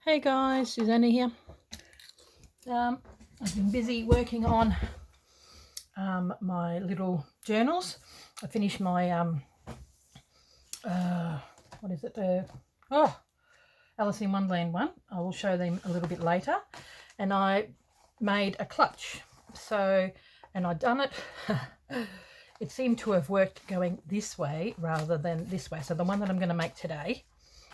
Hey guys, Susanna here. I've been busy working on my little journals. I finished my what is it? Alice in Wonderland one. I will show them a little bit later. And I made a clutch. And I'd done it. It seemed to have worked going this way rather than this way. So the one that I'm going to make today,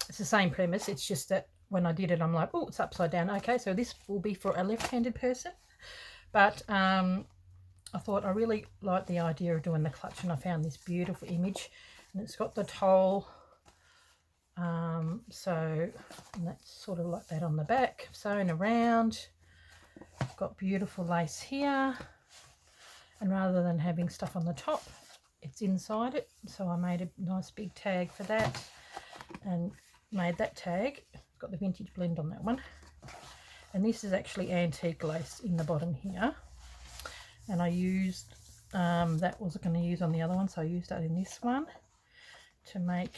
it's the same premise. It's just that when I did it, I'm like, oh, it's upside down. Okay, so this will be for a left-handed person. But I thought I really liked the idea of doing the clutch, and I found this beautiful image, and it's got the toll. And that's sort of like that on the back, sewn around. I've got beautiful lace here, and rather than having stuff on the top, it's inside it. So I made a nice big tag for that, and made that tag. Got the vintage blend on that one, and this is actually antique lace in the bottom here, and I used that was going to use on the other one, so I used that in this one to make.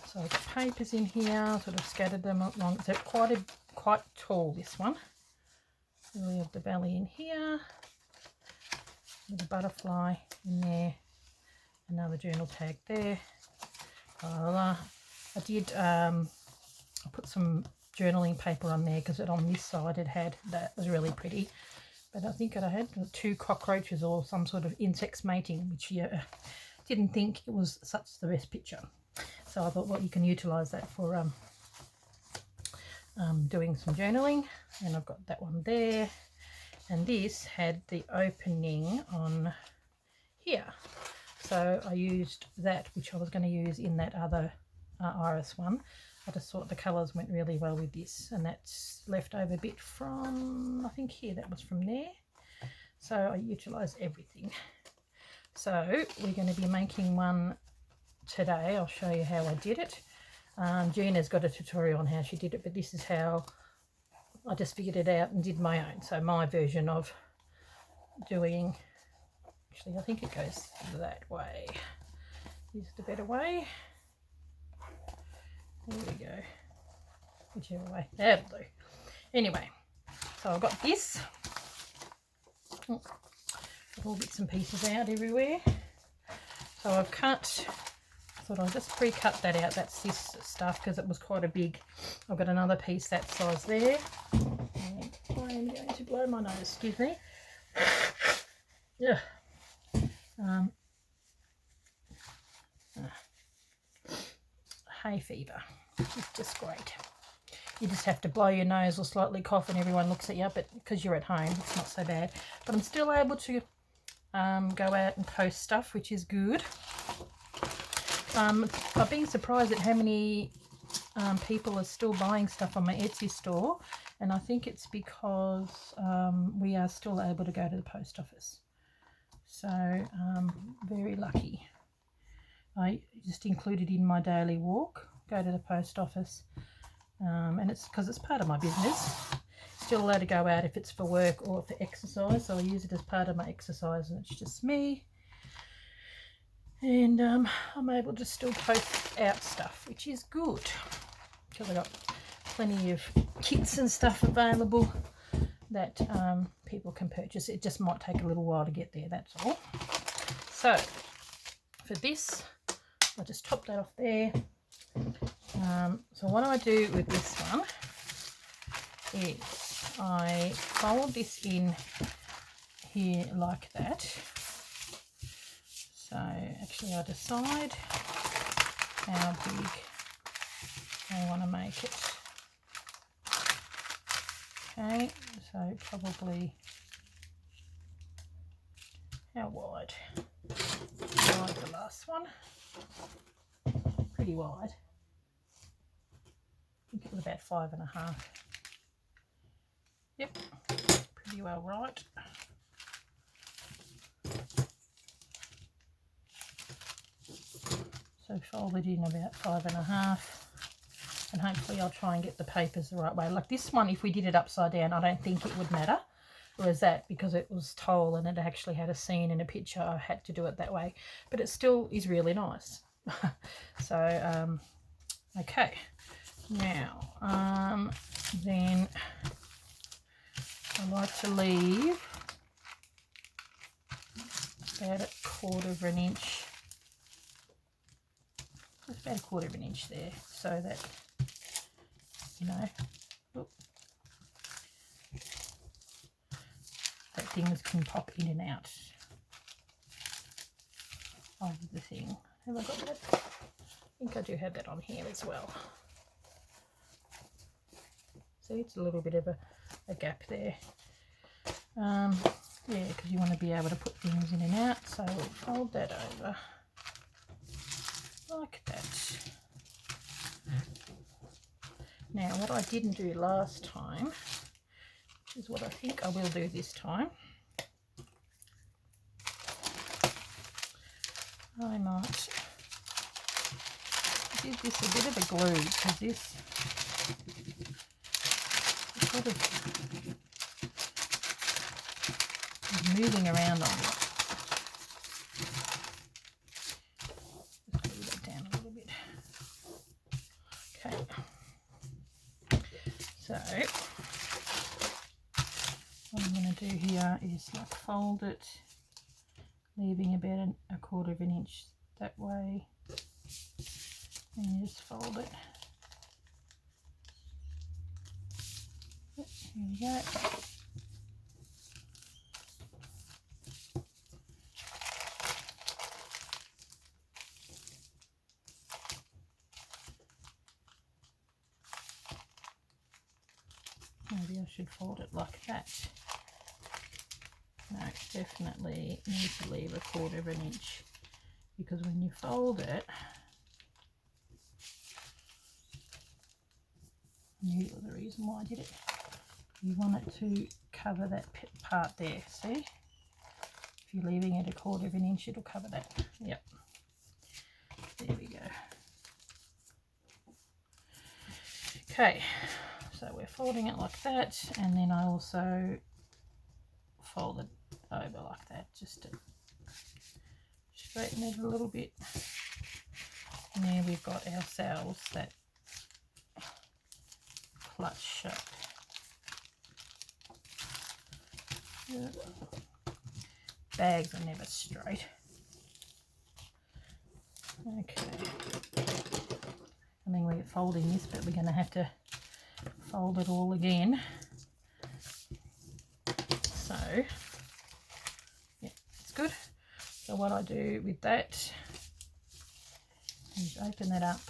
So I've got papers in here, sort of scattered them along. They're quite tall, this one. So we have the belly in here with a butterfly in there, another journal tag there. I did I put some journaling paper on there because on this side it had, that was really pretty, but I think I had 2 cockroaches or some sort of insects mating, which didn't think it was such the best picture. So I thought, well, you can utilise that for doing some journaling. And I've got that one there, and this had the opening on here. So I used that, which I was going to use in that other iris one. I just thought the colours went really well with this, and that's left over a bit from, I think here, that was from there. So I utilised everything. So we're going to be making one today. I'll show you how I did it. Gina's got a tutorial on how she did it, but this is how I just figured it out and did my own. So my version of doing, actually I think it goes that way, is the better way. There we go, whichever way, that'll do. Anyway, so I've got this, got all bits and pieces out everywhere. So I've cut, I thought I'll just pre-cut that out. That's this stuff because it was quite a big. I've got another piece that size there. And I am going to blow my nose, excuse me. Yeah. Hay fever. It's just great. You just have to blow your nose or slightly cough and everyone looks at you, but because you're at home, it's not so bad. But I'm still able to go out and post stuff, which is good. I've been surprised at how many people are still buying stuff on my Etsy store, and I think it's because we are still able to go to the post office. So very lucky. I just included in my daily walk, go to the post office, and it's because it's part of my business. Still allowed to go out if it's for work or for exercise, so I use it as part of my exercise, and it's just me. And I'm able to still post out stuff, which is good because I've got plenty of kits and stuff available that people can purchase. It just might take a little while to get there, that's all. So for this, I'll just top that off there. So what I do with this one is I fold this in here like that. So actually I decide how big I want to make it. Okay, so probably how wide? Like the last one. Pretty wide. I think it was about 5.5. Yep, pretty well right. So fold it in about 5.5, and hopefully I'll try and get the papers the right way. Like this one, if we did it upside down, I don't think it would matter. Whereas that, because it was toll and it actually had a scene and a picture, I had to do it that way. But it still is really nice. So, okay. Now, to leave about 1/4 inch, just about 1/4 inch there, so that, you know, that things can pop in and out of the thing. Have I got that? I think I do have that on here as well. See, it's a little bit of a gap there. Yeah, because you want to be able to put things in and out. So we'll fold that over like that. Now, what I didn't do last time, which is what I think I will do this time, I might give this a bit of a glue, because this sort of is moving around on me. Just glue that down a little bit. Okay. So what I'm going to do here is like fold it, leaving about 1/4 inch that way, and you just fold it. Here we go. Maybe I should fold it like that. No, definitely need to leave 1/4 inch, because when you fold it, I knew the reason why I did it. You want it to cover that part there, see? If you're leaving it 1/4 inch, it'll cover that. Yep. There we go. Okay, so we're folding it like that, and then I also fold it over like that, just to straighten it a little bit. And there we've got ourselves that clutch shape. Bags are never straight. Okay. I mean, we're folding this, but we're going to have to fold it all again. So, yeah, it's good. So what I do with that is open that up.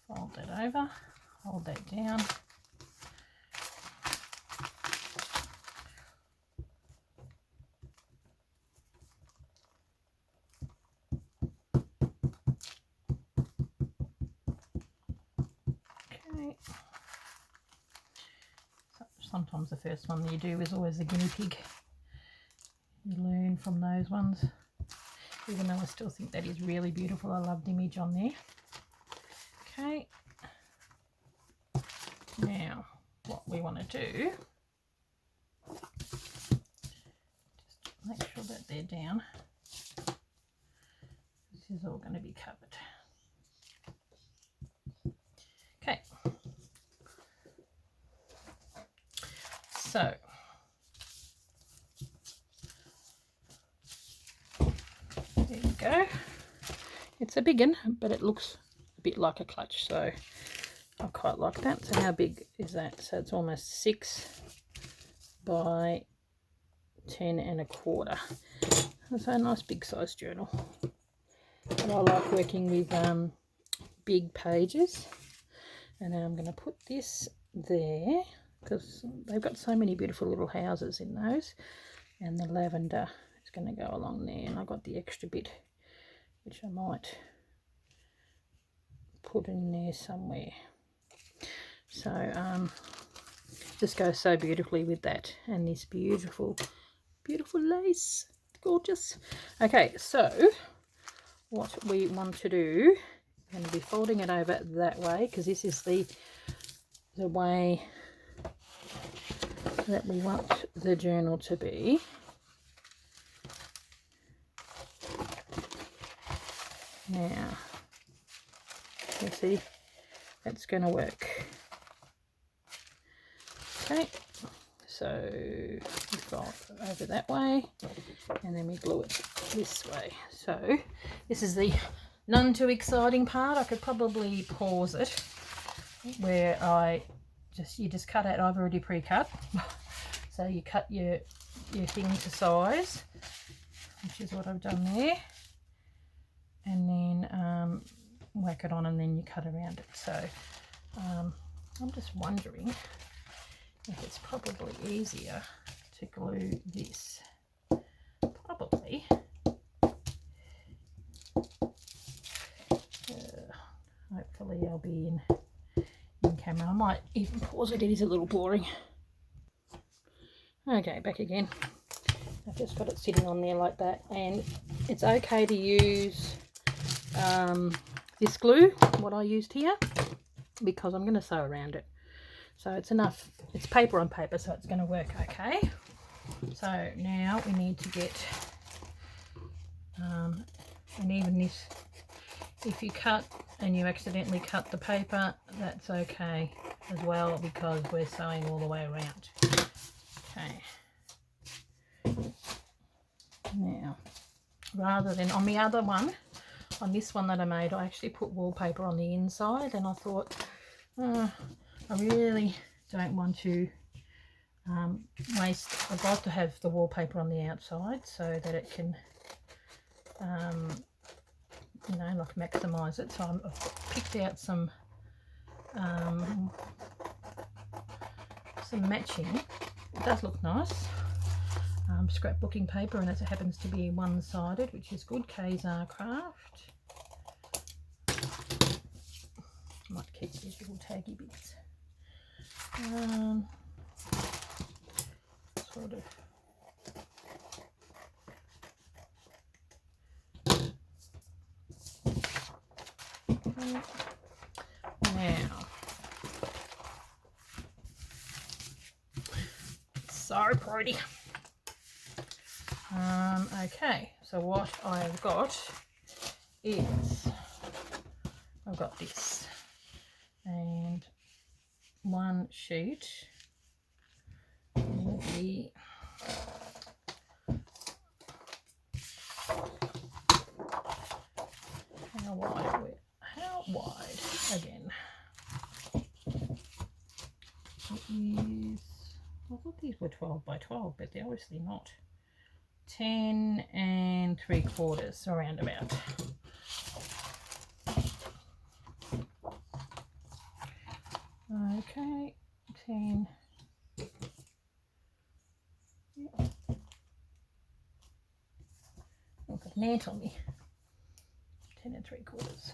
Fold that over, hold that down. Okay. So sometimes the first one you do is always the guinea pig. You learn from those ones. Even though I still think that is really beautiful. I love the image on there. Okay, now what we want to do, just make sure that they're down. This is all going to be covered. Okay, so there you go. It's a big one, but it looks a bit like a clutch, so I quite like that. So how big is that? So it's almost 6 by 10 1/4. So a nice big size journal. And I like working with big pages. And then I'm going to put this there, because they've got so many beautiful little houses in those. And the lavender is going to go along there. And I got the extra bit, which I might put in there somewhere. So just goes so beautifully with that, and this beautiful lace. Gorgeous. Okay, so what we want to do, I'm going to be folding it over that way, because this is the way that we want the journal to be. Now, you see, that's going to work. Okay, so we've got over that way, and then we glue it this way. So this is the none too exciting part. I could probably pause it where you just cut out. I've already pre-cut, so you cut your thing to size, which is what I've done there, and then whack it on, and then you cut around it. So I'm just wondering if it's probably easier to glue this. Probably. Hopefully I'll be in camera. I might even pause it. It is a little boring. Okay, back again. I've just got it sitting on there like that, and it's okay to use this glue, what I used here, because I'm going to sew around it. So it's enough. It's paper on paper, so it's going to work okay. So now we need to get, and even this, if you cut and you accidentally cut the paper, that's okay as well, because we're sewing all the way around. Okay. Now, rather than on the other one, on this one that I made, I actually put wallpaper on the inside, and I thought, I really don't want to waste. I'd like to have the wallpaper on the outside so that it can, you know, like maximise it. So I've picked out some matching. It does look nice. Scrapbooking paper, and it happens to be one-sided, which is good. Kazar Craft. Might keep these little taggy bits. Sort of. Now, so pretty. Okay, so what I've got is, I've got this, and one sheet will be how wide again? It is, I thought these were 12 by 12, but they're obviously not. 10 3/4, around about. Okay, 10. I've got an ant on me. 10 3/4.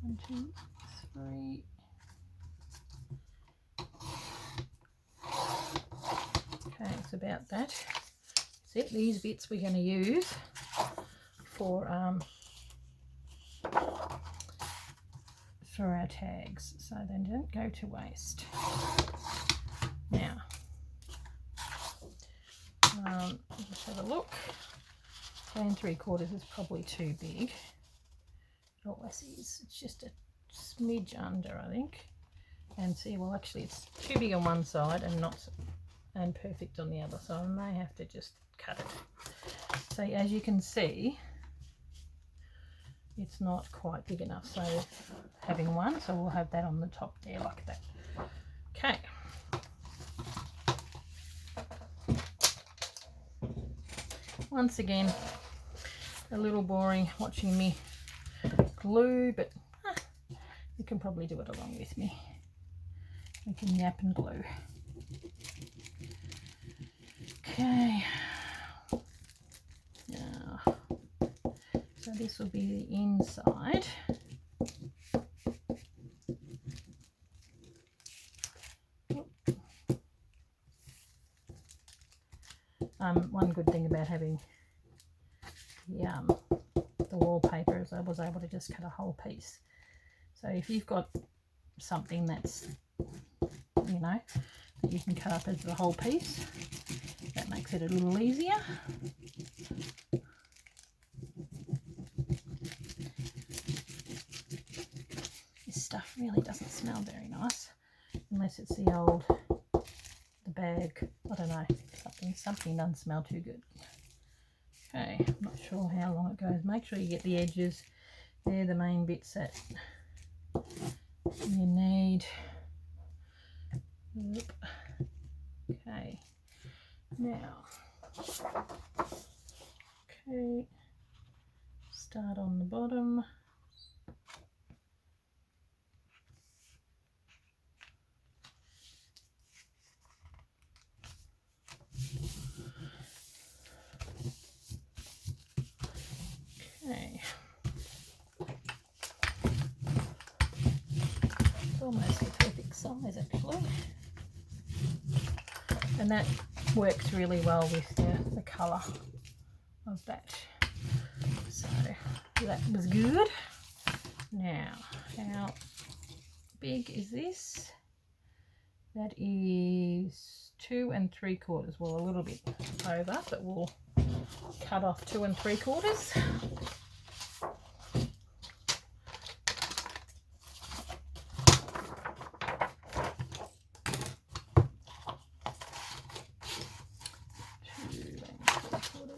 1, 2, 3. Okay, it's about that. See, these bits we're going to use for our tags, so they don't go to waste. Now, let's have a look. 10 3/4 is probably too big. It always is. It's just a smidge under, I think. And see, well, actually, it's too big on one side and perfect on the other, so I may have to just cut it. So as you can see, it's not quite big enough, so having one, so we'll have that on the top there like that. Okay. Once again, a little boring watching me glue, but you can probably do it along with me. We can yap and glue. Okay. Now, so this will be the inside. One good thing about having the wallpaper is I was able to just cut a whole piece. So if you've got something that's, you know, that you can cut up as the whole piece, that makes it a little easier. really doesn't smell very nice, unless it's the bag. I don't know, something doesn't smell too good. Okay, I'm not sure how long it goes. Make sure you get the edges. They're the main bits that you need. Oop. Okay, now, okay, start on the bottom. Okay, it's almost the perfect size actually, and that works really well with the colour of that. So that was good. Now, how big is this? That is 2 3/4. Well, a little bit over, but we'll cut off 2 3/4.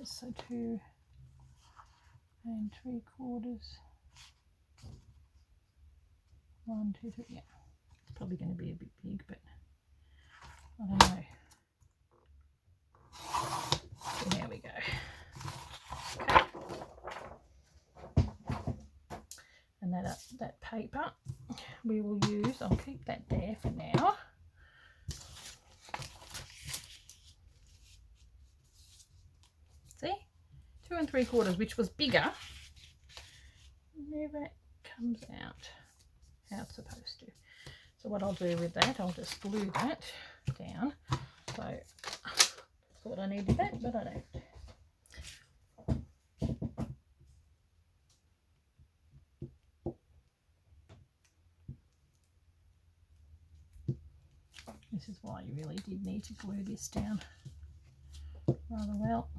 So 2 3/4. 1, 2, 3. Yeah, it's probably going to be a bit big, but I don't know. So there we go. Okay. And that paper we will use. I'll keep that there for now. See, 2 3/4, which was bigger, never comes out how it's supposed to. So what I'll do with that, I'll just glue that down. So I thought I needed that, but I don't. This is why you really did need to glue this down rather well.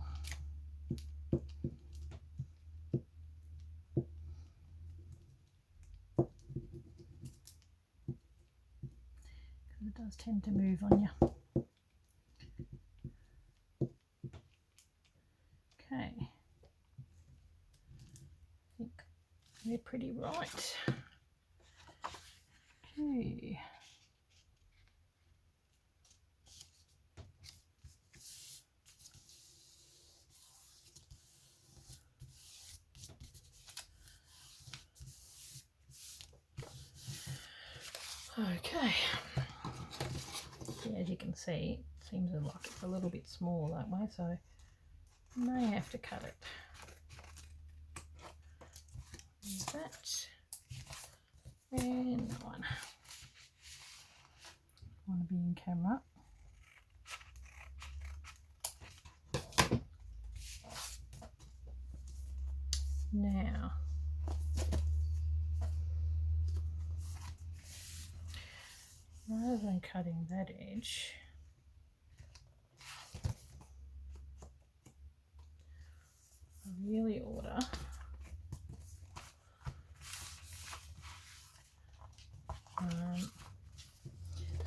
Because it does tend to move on you. Okay. I think we're pretty right. Okay. Okay, yeah, as you can see, it seems like it's a little bit small that way, so I may have to cut it. There's that, and that one. I want to be in camera. Now, rather than cutting that edge, I really ought to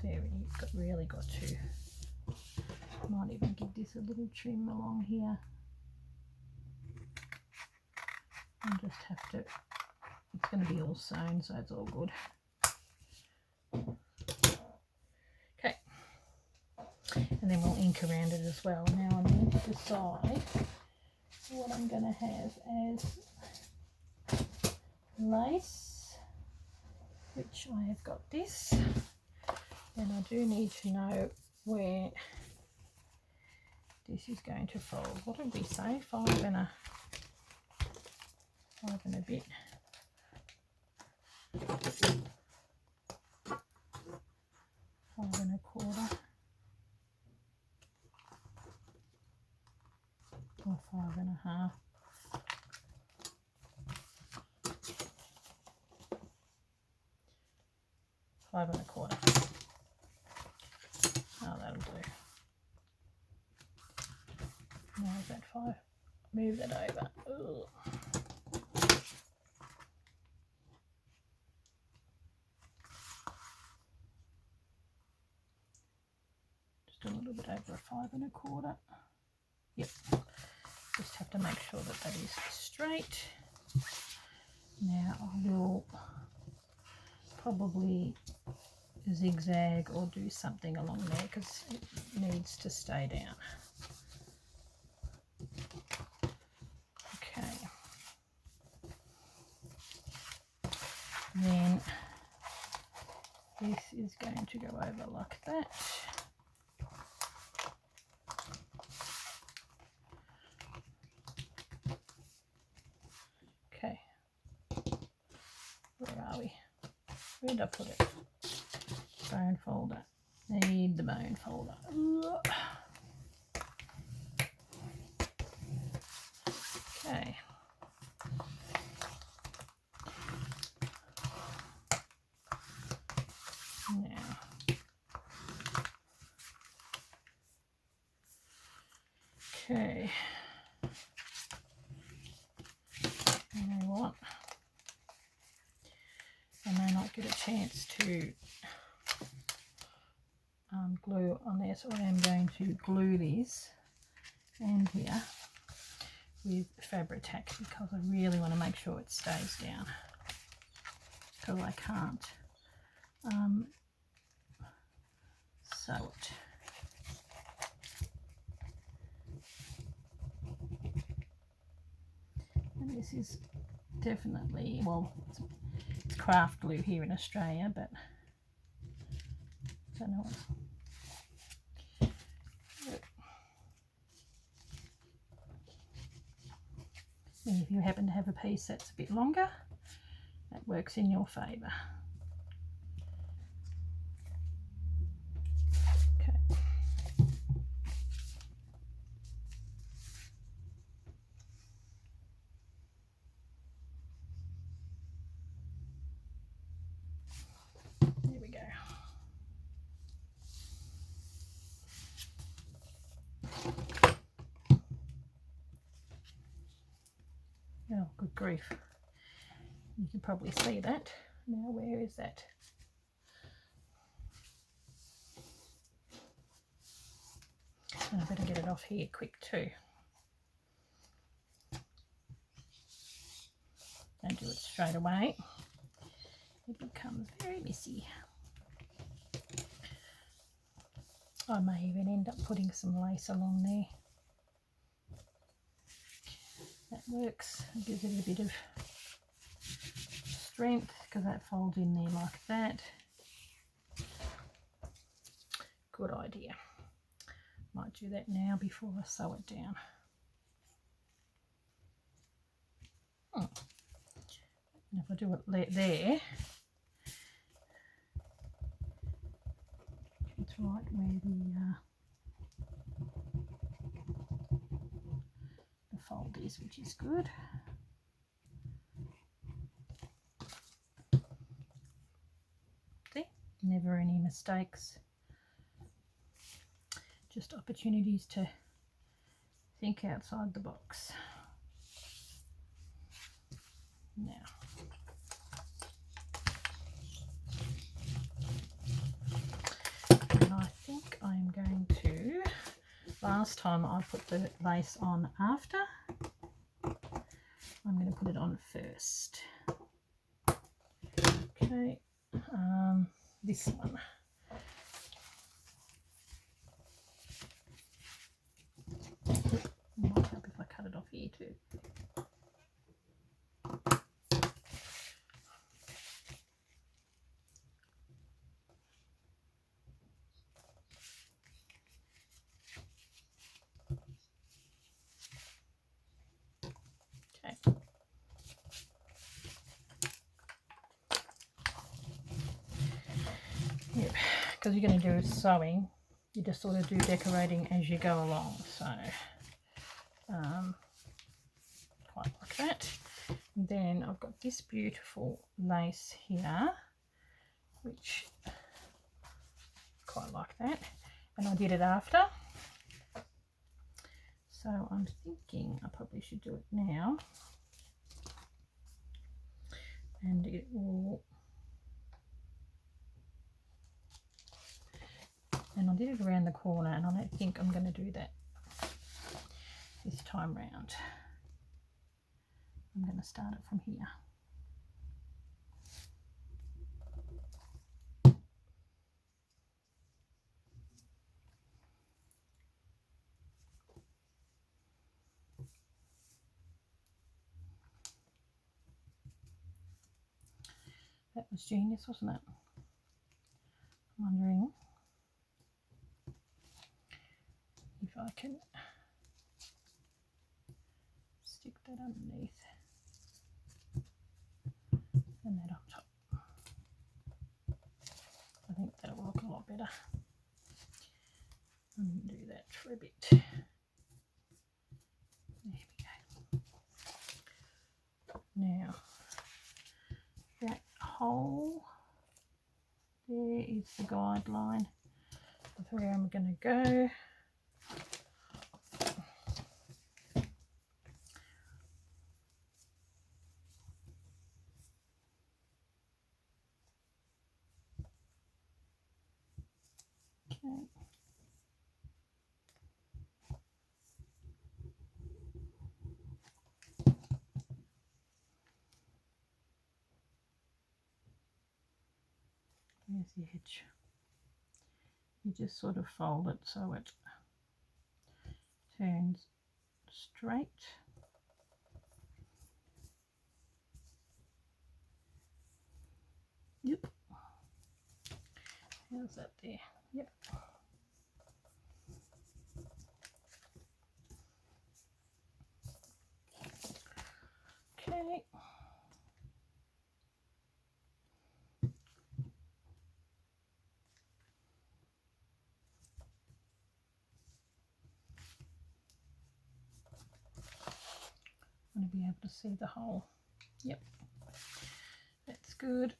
there, you've really got to, might even give this a little trim along here. I'll just have to, it's going to be all sewn, so it's all good. Okay, and then we'll ink around it as well. Now I need to decide what I'm going to have as lace, which I have got this, and I do need to know where this is going to fold. What did we say? 5 and a bit. 5 1/4. Or 5 1/2. Five 1/4. Oh, that'll do. Now is that 5? Move that over. Ugh. over a 5 1/4. Yep, just have to make sure that that is straight. Now I will probably zigzag or do something along there because it needs to stay down. Okay, then this is going to go over like that. Okay, where are we? Where did I put it? Bone folder. Need the bone folder. Okay. Now, okay. You know what? I may not get a chance to glue on there, so I am going to glue this and here with Fabri-Tac because I really want to make sure it stays down because I can't sew it. And this is definitely, well, it's craft glue here in Australia, but I don't know. And if you happen to have a piece that's a bit longer, that works in your favour. Okay. There we go. Oh, good grief. You can probably see that. Now, where is that? And I better get it off here quick too. Don't do it straight away. It becomes very messy. I may even end up putting some lace along there. That works. It gives it a bit of strength because that folds in there like that. Good idea. Might do that now before I sew it down. And if I do it there, it's right where the fold is, which is good. See, never any mistakes. Just opportunities to think outside the box. Now, and I think I'm going to, last time I put the lace on after, I'm going to put it on first. Okay, this one. Might help if I cut it off here too. Okay. Yep, because you're going to do sewing, you just sort of do decorating as you go along. So, quite like that. And then I've got this beautiful lace here, which quite like that. And I did it after. So I'm thinking I probably should do it now. And it will and I did it around the corner, and I don't think I'm going to do that this time round. I'm going to start it from here. That was genius, wasn't it? I'm wondering if I can stick that underneath and that up top. I think that'll look a lot better. I'm going to do that for a bit. There we go. Now, that hole there is the guideline of where I'm going to go. Okay. There's the edge. You just sort of fold it so it turns straight. Yep. How's that there? Yep. Okay. I'm going to be able to see the hole. Yep. That's good.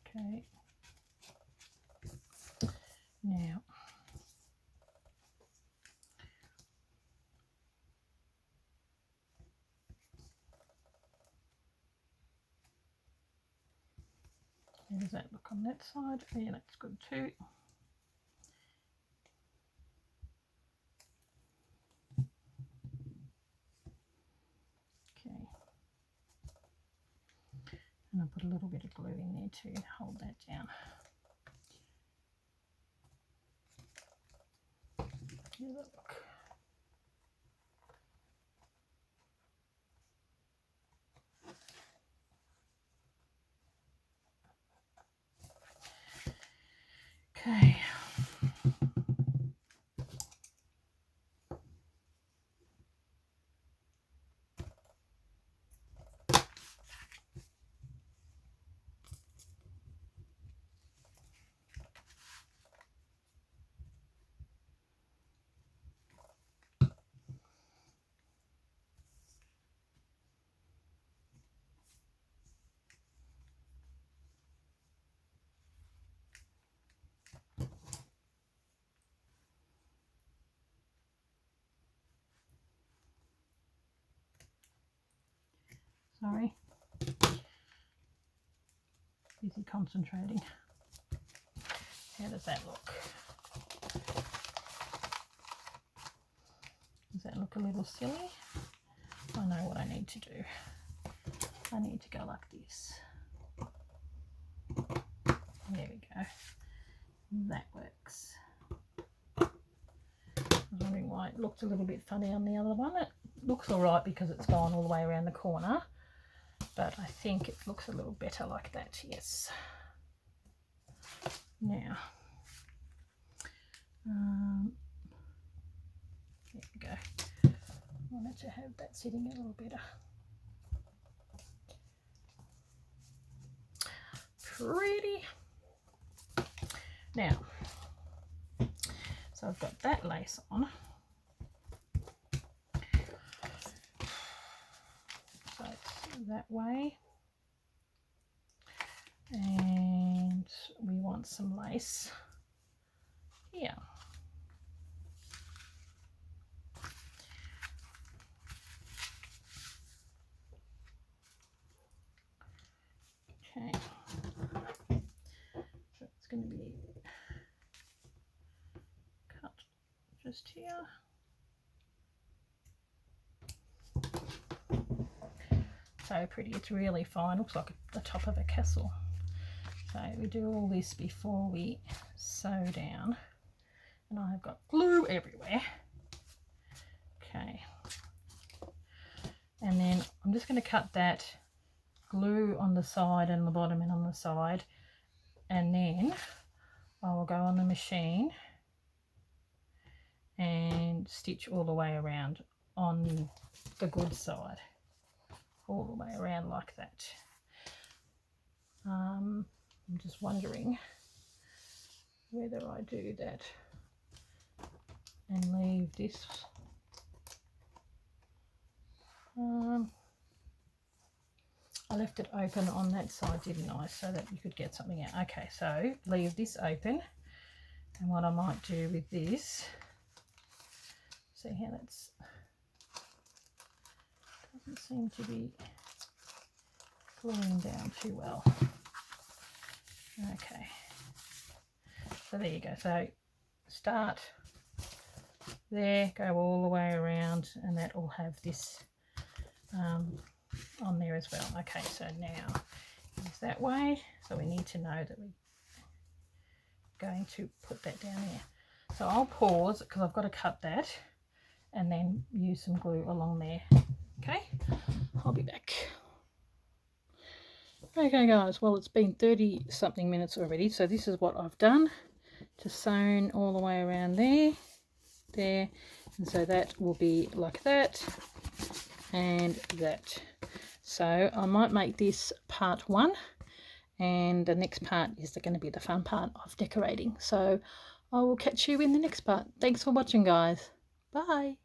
Okay. Now, how does that look on that side? Yeah, that's good too. Okay. And I'll put a little bit of glue in there to hold that down. How does that look? Okay. Sorry. Busy concentrating. How does that look? Does that look a little silly? I know what I need to do. I need to go like this. There we go. That works. I was wondering why it looked a little bit funny on the other one. It looks all right because it's gone all the way around the corner, but I think it looks a little better like that, yes. Now, there we go. I wanted to have that sitting a little better. Pretty. Now, so I've got that lace on. So it's that way. And we want some lace here. Okay. So it's just here. So pretty, it's really fine, looks like the top of a castle. So we do all this before we sew down, and I've got glue everywhere. Okay, and then I'm just going to cut that glue on the side and the bottom and on the side, and then I will go on the machine and stitch all the way around on the good side, all the way around like that. I'm just wondering whether I do that and leave this. I left it open on that side, didn't I, so that you could get something out. Okay, so leave this open, and what I might do with this, see how that's, doesn't seem to be gluing down too well. Okay, so there you go. So start there, go all the way around, and that will have this on there as well. Okay, so now is that way, so we need to know that we're going to put that down there. So I'll pause because I've got to cut that and then use some glue along there. Okay, I'll be back. Okay guys, well it's been 30 something minutes already, so this is what I've done. Just sewn all the way around there, and so that will be like that and that. So I might make this part 1, and the next part is going to be the fun part of decorating. So I will catch you in the next part. Thanks for watching guys. Bye.